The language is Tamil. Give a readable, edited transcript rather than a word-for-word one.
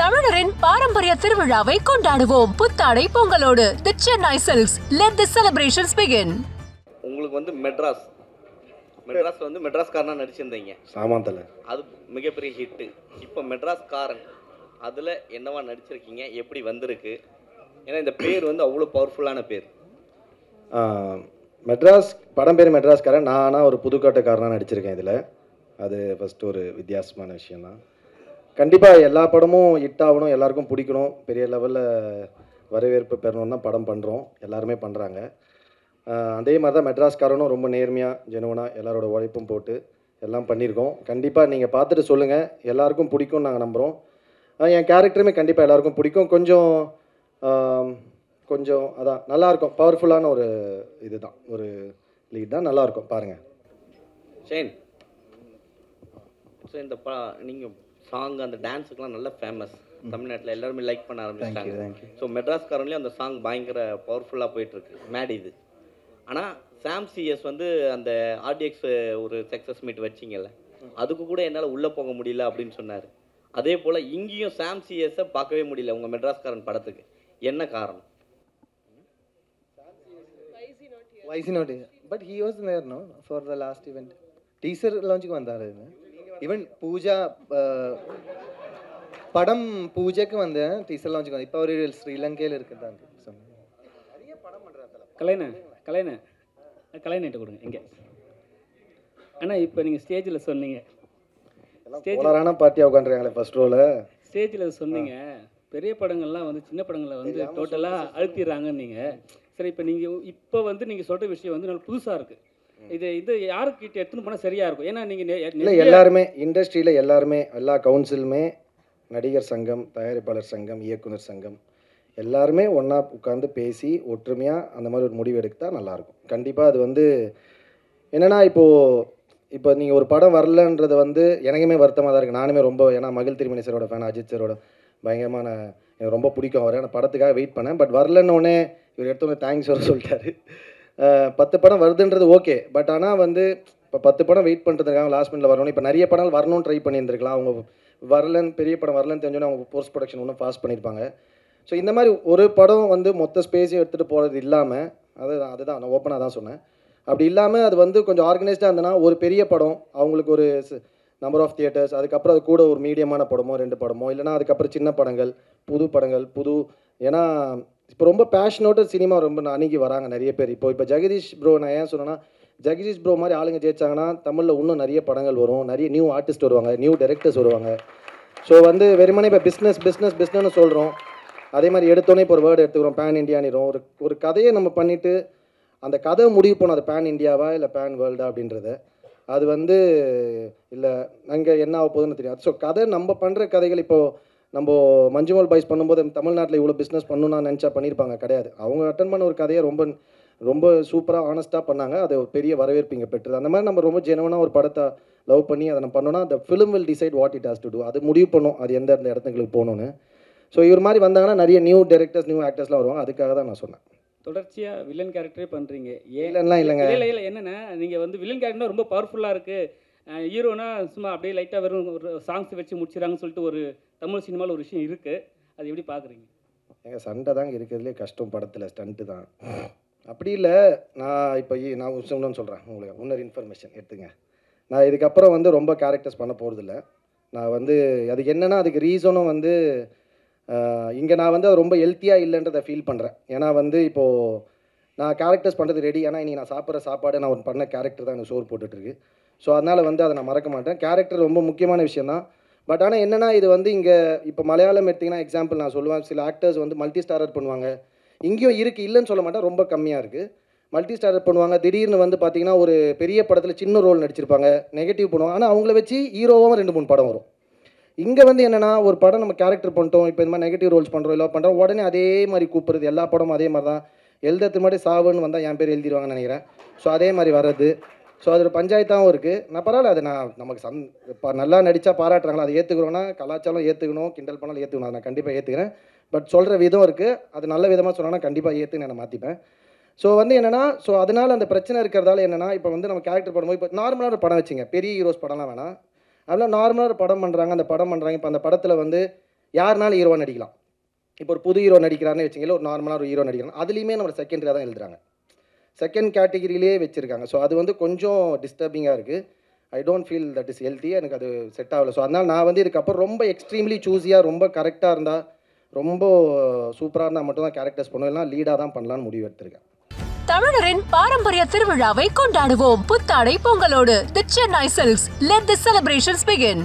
தமிழரின் பாரம்பரிய திருவிழாவை கொண்டாடுவோம். புத்தாடை பொங்கலோடு the Chennai Silks. Let the celebrations begin. உங்களுக்கு வந்து மெட்ராஸ் வந்து மெட்ராஸ்காரனா நடிச்சிருந்தீங்க. சாமாந்தல அது மிகப்பெரிய ஹிட்டு. இப்போ மெட்ராஸ்காரன் அதில் என்னவா நடிச்சிருக்கீங்க, எப்படி வந்திருக்கு? ஏன்னா இந்த பேர் வந்து அவ்வளோ பவர்ஃபுல்லான பேர். மெட்ராஸ் படம் பேர் மெட்ராஸ்காரன். நான் ஒரு புதுக்கோட்டைக்காரனாக நடிச்சிருக்கேன் இதில். அது ஃபஸ்ட்டு ஒரு வித்தியாசமான விஷயந்தான். கண்டிப்பாக எல்லா படமும் ஹிட் ஆகணும், எல்லாருக்கும் பிடிக்கணும், பெரிய லெவலில் வரவேற்பு பெறணும் தான் படம் பண்ணுறோம், எல்லாருமே பண்ணுறாங்க. அதே மாதிரி தான் மெட்ராஸ்காரனும் ரொம்ப நேர்மையாக ஜெனுவனாக எல்லாரோட உழைப்பும் போட்டு எல்லாம் பண்ணியிருக்கோம். கண்டிப்பாக நீங்கள் பார்த்துட்டு சொல்லுங்கள், எல்லாருக்கும் பிடிக்கும்னு நாங்கள் நம்புகிறோம். என் கேரக்டருமே கண்டிப்பாக எல்லாருக்கும் பிடிக்கும். கொஞ்சம் அதான் நல்லாயிருக்கும், பவர்ஃபுல்லான ஒரு இது தான், ஒரு லீட் தான், நல்லாயிருக்கும் பாருங்கள். ஷேன், ஸோ இந்த நீங்கள் சாங் அந்த டான்ஸுக்கெலாம் நல்ல ஃபேமஸ், தமிழ்நாட்டில் எல்லாருமே லைக் பண்ண ஆரம்பிச்சிட்டாங்க. ஸோ மெட்ராஸ்காரன்லேயும் அந்த சாங் பயங்கர பவர்ஃபுல்லாக போயிட்டுருக்கு, மேட் இது. ஆனால் சாம் சிஎஸ் வந்து அந்த ஆர்டிஎக்ஸ் ஒரு சக்ஸஸ் மீட் வச்சிங்கல்ல, அதுக்கு கூட என்னால் உள்ளே போக முடியல அப்படின்னு சொன்னார். அதே போல் இங்கேயும் சாம் சிஎஸை பார்க்கவே முடியல உங்கள் மெட்ராஸ்காரன் படத்துக்கு. என்ன காரணம்? Why is he not here? But he was there, no, for the last event. Teaser launch ku vandaaru. Even Pooja padam Pooja ku vanda teaser launch ku. Ipo oru Sri Lanka la irukku dhaan sonna. Nariya padam pandradala. கலைஞர்கிட்ட கொடுங்க இங்கே. ஆனால் இப்போ நீங்கள் ஸ்டேஜில் சொன்னீங்க, போலரான பார்ட்டியாக உட்காந்துருக்காங்களே ஃபர்ஸ்ட் ரோவில். ஸ்டேஜில் சொன்னீங்க பெரிய படங்கள்லாம் வந்து சின்ன படங்களை வந்து டோட்டலாக அழுத்திடுறாங்கன்னு நீங்கள். சரி, இப்போ நீங்கள் சொல்கிற விஷயம் வந்து நல்ல புதுசாக இருக்குது. இது யாருக்கிட்ட எடுத்துன்னு போனால் சரியாக இருக்கும்? ஏன்னா நீங்கள் எல்லாருமே இண்டஸ்ட்ரியில் எல்லாருமே எல்லா கவுன்சிலுமே, நடிகர் சங்கம், தயாரிப்பாளர் சங்கம், இயக்குனர் சங்கம் எல்லாருமே ஒன்றா உட்காந்து பேசி ஒற்றுமையாக அந்த மாதிரி ஒரு முடிவு எடுத்தால் நல்லாயிருக்கும். கண்டிப்பாக அது வந்து என்னென்னா இப்போ நீங்கள் ஒரு படம் வரலன்றது வந்து எனக்குமே வருத்தமாக தான் இருக்குது. நானுமே ரொம்ப, ஏன்னா மகிழ் திருமணி சாரோட ஃபேன், அஜித் சாரோட பயங்கரமான, எனக்கு ரொம்ப பிடிக்கும் அவர். அந்த படத்துக்காக வெயிட் பண்ணேன். பட் வரலன்னொடனே இவர் எடுத்தோடனே தேங்க்ஸ் வர சொல்லிட்டாரு. 10 படம் வருதுன்றது ஓகே, பட் ஆனால் வந்து இப்போ 10 படம் வெயிட் பண்ணுறதுக்காக லாஸ்ட் மினிட்ல வரணும். இப்போ நிறைய படம் வரணும்னு ட்ரை பண்ணியிருந்துருக்கலாம். அவங்க வரலன்னு, பெரிய படம் வரலன்னு தெரிஞ்சோன்னே அவங்க போஸ்ட் ப்ரொடக்ஷன் ஒன்றும் ஃபாஸ்ட் பண்ணியிருப்பாங்க. ஸோ இந்த மாதிரி ஒரு படம் வந்து மொத்த ஸ்பேஸையும் எடுத்துகிட்டு போகிறது இல்லாமல், அதுதான் நான் ஓப்பனாக தான் சொன்னேன். அப்படி இல்லாமல் அது வந்து கொஞ்சம் ஆர்கனைஸ்டாக இருந்ததுன்னா ஒரு பெரிய படம் அவங்களுக்கு ஒரு நம்பர் ஆஃப் தியேட்டர்ஸ், அதுக்கப்புறம் அது கூட ஒரு மீடியமான படமோ 2 படமோ, இல்லைனா அதுக்கப்புறம் சின்ன படங்கள், புது ஏன்னா இப்போ ரொம்ப பேஷனோட சினிமா ரொம்ப அணுகி வராங்க நிறைய பேர். இப்போ ஜெகதீஷ் ப்ரோ, நான் ஏன் சொன்னேன்னா, ஜெகதீஷ் ப்ரோ மாதிரி ஆளுங்க ஜெயிச்சாங்கன்னா தமிழில் இன்னும் நிறைய படங்கள் வரும், நிறைய நியூ ஆர்டிஸ்ட் வருவாங்க, நியூ டைரக்டர்ஸ் வருவாங்க. ஸோ வந்து வெறுமனே இப்போ பிஸ்னஸ்னு சொல்கிறோம். அதே மாதிரி எடுத்தோன்னே இப்போ ஒரு வேர்டு எடுத்துக்கிறோம், பேன் இண்டியானிரும். ஒரு கதையை நம்ம பண்ணிவிட்டு அந்த கதை முடிவு போனோம், அது பேன் இண்டியாவா இல்லை பேன் வேர்ல்டா அப்படின்றத. அது வந்து இல்லை அங்கே என்ன ஆக போகுதுன்னு தெரியாது. ஸோ கதை நம்ம பண்ணுற கதைகள், இப்போது நம்ம மஞ்சுமல் பாய்ஸ் பண்ணும்போது தமிழ்நாட்டில் இவ்வளோ பிஸ்னஸ் பண்ணணும்னு நினச்சா பண்ணியிருப்பாங்க, கிடையாது. அவங்க அட்டன் பண்ண ஒரு கதையை ரொம்ப ரொம்ப சூப்பராக ஆனஸ்ட்டாக பண்ணாங்க. அது ஒரு பெரிய வரவேற்பு இங்கே பெற்றது. அந்த மாதிரி நம்ம ரொம்ப ஜெனுவனாக ஒரு படத்தை லவ் பண்ணி அதை நம்ம பண்ணோன்னா அந்த film will decide what it has to do. அது முடிவு பண்ணும் அது எந்த இடத்துங்களுக்கு போகணுன்னு. ஸோ இவர் மாதிரி வந்தாங்கன்னா நிறைய நியூ டைரக்டர்ஸ், நியூ ஆக்டர்ஸ்லாம் வருவாங்க. அதுக்காக தான் நான் சொன்னேன். தொடர்ச்சியாக வில்லன் கேரக்டரே பண்ணுறீங்க. இல்லைன்னா இல்லைங்க, இல்லை என்னென்னா நீங்கள் வந்து வில்லன் கேரக்டர் ரொம்ப பவர்ஃபுல்லாக இருக்குது. ஹீரோனா சும்மா அப்படியே லைட்டாக வெறும் ஒரு சாங்ஸ் வச்சு முடிச்சிடறாங்கன்னு சொல்லிட்டு ஒரு தமிழ் சினிமாவில் ஒரு விஷயம் இருக்குது. அது எப்படி பார்க்குறீங்க? எங்கள் சண்டை தாங்க இருக்கிறதுலே கஷ்டம் படத்தில், ஸ்டண்ட்டு தான். அப்படி இல்லை, நான் ஒன்று சொல்கிறேன் உங்களுக்கு, இன்னொரு இன்ஃபர்மேஷன் எடுத்துங்க. நான் இதுக்கப்புறம் வந்து ரொம்ப கேரக்டர்ஸ் பண்ண போகிறதில்ல. நான் வந்து அதுக்கு என்னென்னா, அதுக்கு ரீசனும் வந்து இங்கே நான் வந்து ரொம்ப ஹெல்த்தியாக இல்லைன்றதை ஃபீல் பண்ணுறேன். ஏன்னா வந்து இப்போது நான் கேரக்டர்ஸ் பண்ணுறது ரெடி. ஏன்னா இன்றைக்கி நான் சாப்பிட்ற சாப்பாடு நான் ஒரு பண்ண கேரக்டர் தான் எனக்கு சோறு போட்டுட்ருக்கு. ஸோ அதனால் வந்து அதை நான் மறக்க மாட்டேன். கேரக்டர் ரொம்ப முக்கியமான விஷயம் தான். பட் ஆனால் என்னென்னா, இது வந்து இங்கே இப்போ மலையாளம் எடுத்திங்கன்னா எக்ஸாம்பிள் நான் சொல்லுவேன், சில ஆக்டர்ஸ் வந்து மல்டி ஸ்டாரர் பண்ணுவாங்க. இங்கேயும் இருக்குது, இல்லைன்னு சொல்ல மாட்டேன், ரொம்ப கம்மியாக இருக்குது. மல்டி ஸ்டாரர் பண்ணுவாங்க, திடீர்னு வந்து பார்த்திங்கன்னா ஒரு பெரிய படத்தில் சின்ன ரோல் நடிச்சிருப்பாங்க, நெகட்டிவ் பண்ணுவாங்க. ஆனால் அவங்கள வச்சு ஹீரோவாகவும் 2-3 படம் வரும். இங்கே வந்து என்னென்னா, ஒரு படம் நம்ம கேரக்டர் பண்ணிட்டோம், இப்போ இந்த மாதிரி நெகட்டிவ் ரோல்ஸ் பண்ணுறோம், இல்லை பண்ணுறோம், உடனே அதே மாதிரி கூப்பிட்றது. எல்லா படமும் அதே மாதிரி தான். எழுதுறதுக்கு முன்னாடி சாவுன்னு வந்தால் என் பேர் எழுதிடுவாங்கன்னு நினைக்கிறேன். ஸோ அதே மாதிரி வர்றது. ஸோ அது ஒரு பஞ்சாயத்தாகவும் இருக்குது. நான் பரவாயில்ல, அது நான் நமக்கு நல்லா நடித்தா பாராட்டுறாங்களா, அதை ஏற்றுக்கிறோன்னா, கலாச்சாரம் ஏற்றுக்கணும், கிண்டல் பண்ணாலும் ஏற்றுக்கணும், அதை நான் கண்டிப்பாக ஏற்றுக்கிறேன். பட் சொல்கிற விதம் இருக்குது, அது நல்ல விதமாக சொன்னால் கண்டிப்பாக ஏற்றுன்னு நான் மாற்றிப்பேன். ஸோ வந்து என்னென்னா, ஸோ அதனால் அந்த பிரச்சனை இருக்கிறதால என்னென்னா, இப்போ வந்து நம்ம கேரக்டர் பண்ணும்போது இப்போ நார்மலான ஒரு படம் வச்சுங்க, பெரிய ஹீரோஸ் படம்லாம் வேணாம், அதெல்லாம் நார்மலாக ஒரு படம் பண்ணுறாங்க, அந்த படம் பண்ணுறாங்க. இப்போ அந்த படத்தில் வந்து யாருனாலும் ஹீரோவாக நடிக்கலாம். இப்போ ஒரு புது ஹீரோ நடிக்கிறாருன்னு வச்சிங்களேன், ஒரு நார்மலாக ஒரு ஹீரோ நடிக்கிறாங்க, அதுலேயுமே நம்ம செகண்டரியாக தான் எழுதுறாங்க, செகண்ட் கேட்டகிரிலே வச்சுருக்காங்க. ஸோ அது வந்து கொஞ்சம் டிஸ்டர்பிங்காக இருக்குது. I don't feel that is healthy. எனக்கு அது செட் ஆகலை. ஸோ அதனால் நான் வந்து இதுக்கப்புறம் ரொம்ப எக்ஸ்ட்ரீம்லி சூஸியாக ரொம்ப கரெக்டாக இருந்தால், ரொம்ப சூப்பராக இருந்தால் மட்டும் தான் கேரக்டர்ஸ் பண்ணுவோம், இல்லைனா லீடாக தான் பண்ணலான்னு முடிவு எடுத்திருக்கேன். தமிழரின் பாரம்பரிய திருவிழாவை கொண்டாடுவோம் புத்தாடை பொங்கலோடு. The Chennai Silks. Let the celebrations begin.